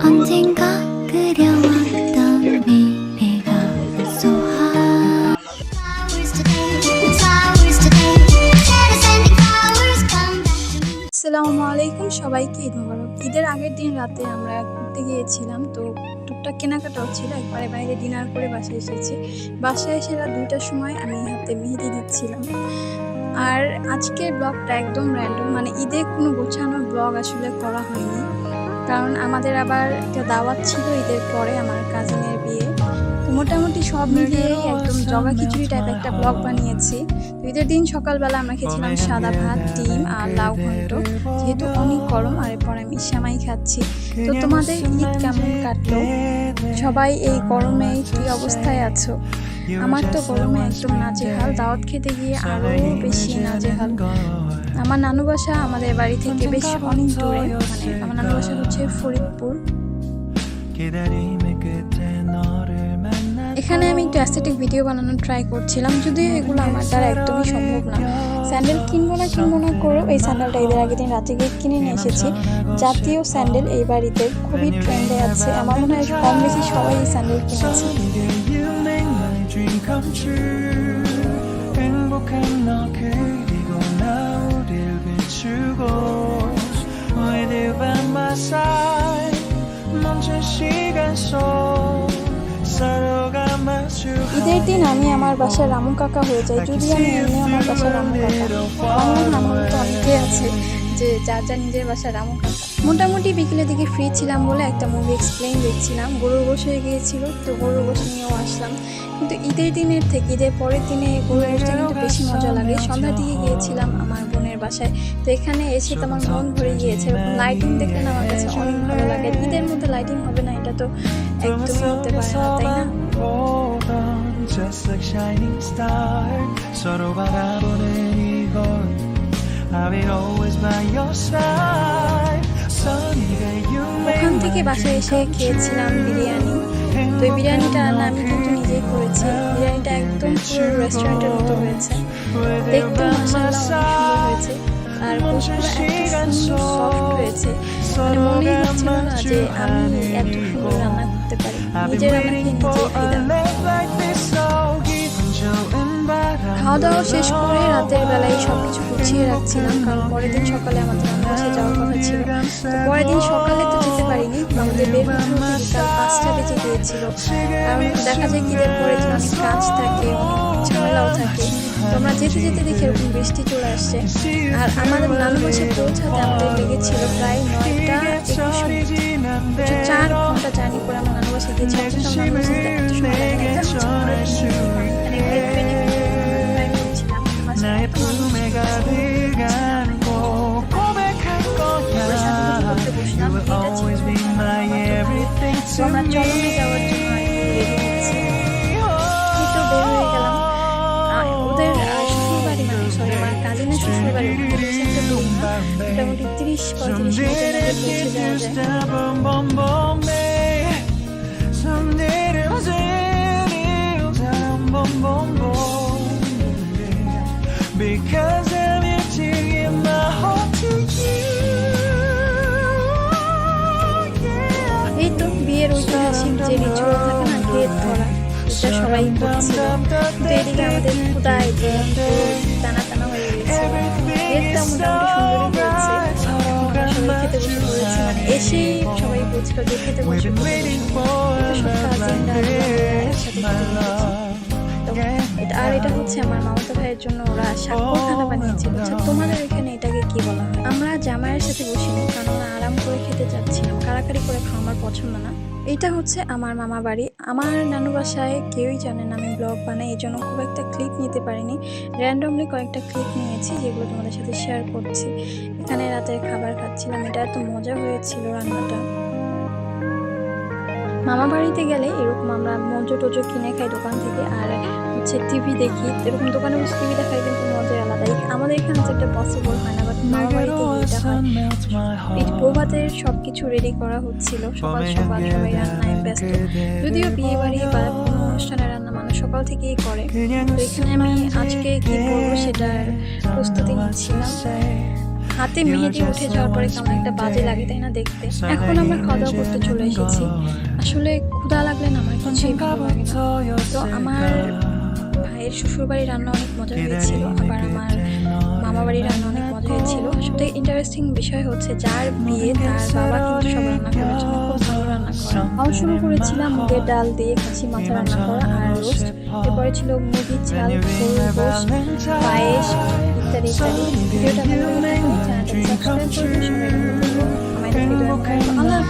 언젠가 그려왔던 미래가 소화 আসসালামু আলাইকুম, সবাইকে ঈদ মোবারক। ঈদের আগের দিন রাতে আমরা ঘুরতে গিয়েছিলাম, তো টুকটাক কেনাকাটাও ছিল। একবারে বাইরে ডিনার করে বাসায় এসেছি। বাসায় এসে রাত 2টার সময় আমি হাতে মেহেদি দিচ্ছিলাম। আর আজকের ব্লগটা একদম র্যান্ডম, মানে ঈদে কোনো গোছানো ব্লগ আসলে করা হয়নি, কারণ আমাদের আবার একটা দাওয়াত ছিল ঈদের পরে, আমার কাজিনের বিয়ে। তো মোটামুটি সব মিলিয়েই একদম জগা খিচুড়ি টাইপ একটা ব্লগ বানিয়েছি। তো ঈদের দিন সকালবেলা আমরা খেয়েছিলাম সাদা ভাত, ডিম আর লাউ ঘন্ট, যেহেতু অনেক গরম। আর এরপর আমি সেমাই খাচ্ছি। তো তোমাদের ঈদ কেমন কাটলো? সবাই এই গরমে কি অবস্থায় আছো? আমার তো গরমে একদম নাজেহাল, দাওয়াত খেতে গিয়ে আরও বেশি নাজেহাল। আমার নানু বাসা আমাদের বাড়ি থেকে বেশ অনেক দূরে, মানে আমার নানু বাসা হচ্ছে ফরিদপুর। এখানে আমি একটু অ্যাস্থেটিক ভিডিও বানানোর ট্রাই করছিলাম, যদিও এগুলো আমার দ্বারা একদমই সম্ভব না। স্যান্ডেল কিনবো না করেও এই স্যান্ডেলটা ঈদের আগের দিন রাতে গিয়ে কিনে নিয়ে এসেছি। জাতীয় স্যান্ডেল এই বাড়িতে খুবই ট্রেন্ডে আছে, আমার মনে হয় কম বেশি সবাই এই স্যান্ডেল কিনেছে। ঈদের দিন আমি আমার বাসায় রামু কাকা হয়ে যাই, যদি আমি এমনি আমার বাসায় রামু কাকা। আমার নাম তো অনেকেই আছে যে যার যা নিজের বাসায় রামু কাকা। মোটামুটি বিকেলের দিকে ফ্রি ছিলাম বলে একটা মুভি এক্সপ্লেইন দেখছিলাম। গরুর গোশ হয়ে গিয়েছিল, তো গরুর গোশ নিয়েও আসলাম। কিন্তু ঈদের দিনের থেকে ঈদের পরের দিনে গরুর গোশটা কিন্তু বেশি মজা লাগে। সন্ধ্যার দিকে গিয়েছিলাম আমার বোনের বাসায়, তো এখানে এসে তো আমার মন ভরে গিয়েছে। লাইটিং দেখলে না আমার কাছে অনেক ভালো লাগে। ঈদের মধ্যে লাইটিং হবে না এটা তো একদমই হতে পারে না, তাই না? Just like shining star, 서로 바라보는 이곳 I'll be always by your side. ওখান থেকে বাসায় এসে খেয়েছিলাম বিরিয়ানি। তো এই বিরিয়ানিটা রান্না আমি কিন্তু নিজেই করেছি। বিরিয়ানিটা একদম পুরো রেস্টুরেন্টের মতো হয়েছে, দেখতে মাশাআল্লাহ অনেক সুন্দর হয়েছে। আর গোশগুলো এত সুন্দর সফট হয়েছে, মানে মনেই হচ্ছিল না যে আমি এত সুন্দর রান্না করতে পারি। নিজের রান্না খেয়ে নিজেই ফিদা। খাওয়া দাওয়া শেষ করে রাতের বেলায় সবকিছু গুছিয়ে রাখছিলাম, কারণ পরের দিন সকালে আমাদের নানু বাসায় যাওয়ার কথা ছিল। তো পরের দিন সকালে তো যেতে পারিনি, আমাদের বের হতে হতে বিকাল 5টা বেজে গিয়েছিল। কারণ দেখা যায় ঈদের পরের দিন অনেক কাজ থাকে, অনেক ঝামেলাও থাকে। তো আমরা যেতে যেতে দেখি এরকম বৃষ্টি চলে আসছে। আর আমাদের নানু বাসায় পৌঁছাতে আমাদের লেগেছিল প্রায় 9টা 21 মিনিট। 4 ঘন্টা জার্নি করে আমার নানু বাসায় গিয়েছি। নানু বাসায় এত সময় লাগে না, আমরা চলনে যাওয়ার জন্য রেডি হচ্ছি। এই তো বের হয়ে গেলাম। ওদের শ্বশুরবাড়ি, মানে সরি আমার কাজিনের শ্বশুরবাড়ি মোটামুটি 30-35 মিনিটের মধ্যে পৌঁছে যাওয়া যায়। এই তো বিয়ের ঐতিহাসিক যে রিচুয়াল থাকে না, গেট ধরা, এটা সবাই করছিল। কিন্তু এদিকে আমাদের খুদায় টানা টানা হয়ে গেছে। গেটটা মোটামুটি সুন্দরই হয়েছে। সবাই খেতে বসে পড়েছে, মানে এসেই সবাই বলছিল যে খেতে বসে আর এটা হচ্ছে আমার মামাতো ভাইয়ের জন্য ওরা সাক্ষর খানা বানিয়েছিল। আচ্ছা, তোমাদের এখানে এটাকে কি বলা হয়? আমরা জামাইয়ের সাথে বসিনি, কারণ আরাম করে খেতে চাচ্ছিলাম, কাড়াকাড়ি করে খাওয়া আমার পছন্দ না। এটা হচ্ছে আমার মামা বাড়ি। আমার নানু বাসায় কেউই জানে না আমি ব্লগ বানাই, এই জন্য খুব একটা ক্লিপ নিতে পারিনি। র্যান্ডমলি কয়েকটা ক্লিপ নিয়েছি, যেগুলো তোমাদের সাথে শেয়ার করছি। এখানে রাতের খাবার খাচ্ছিলাম, এটা এত মজা হয়েছিল রান্নাটা। মামা বাড়িতে গেলে এরকম আমরা মজো টজো কিনে খাই দোকান থেকে, আর হচ্ছে টিভি দেখি। এরকম দোকানে বসে টিভি দেখার কিন্তু মজাই আলাদা। আমাদের এখানে যেটা পসিবল হয় না, বাট মামা বাড়িতে এটা হয়। এই প্রভাতের সব কিছু রেডি করা হচ্ছিল, সকাল সকাল সবাই রান্নায় ব্যস্ত। যদিও বিয়ে বাড়ি বা কোনো অনুষ্ঠানের রান্না মানুষ সকাল থেকেই করে। তো এখানে আমি আজকে কি করবো সেটার প্রস্তুতি নিচ্ছিলাম। হাতে মেহেদি উঠে যাওয়ার পরে কেমন একটা বাজে লাগে তাই না দেখতে। এখন আমরা খাওয়া দাওয়া করতে চলে এসেছি। আসলে ক্ষুধা লাগলে না আমার কিছুই ভালো লাগে না। তো আমার ভাইয়ের শ্বশুরবাড়ির রান্না অনেক মজা হয়েছিল, আবার আমার মামা বাড়ির রান্না অনেক মজা হয়েছিল। সবথেকে ইন্টারেস্টিং বিষয় হচ্ছে যার বিয়ে তার বাবা কিন্তু সব রান্না করেছিল, খুব ভালো রান্না করে। খাওয়া শুরু করেছিলাম মুগের ডাল দিয়ে খাসি মাথা রান্না করা আর রোস্ট, এরপরে ছিল মুরগির ঝাল, গরুর গোশত, পায়েস ইত্যাদি ইত্যাদি। ভিডিওটা ভালো লাগলে চ্যানেলটা সাবস্ক্রাইব করবেন, সবাই ভালো থাকবেন। আমাদের ভিডিও আল্লাহ।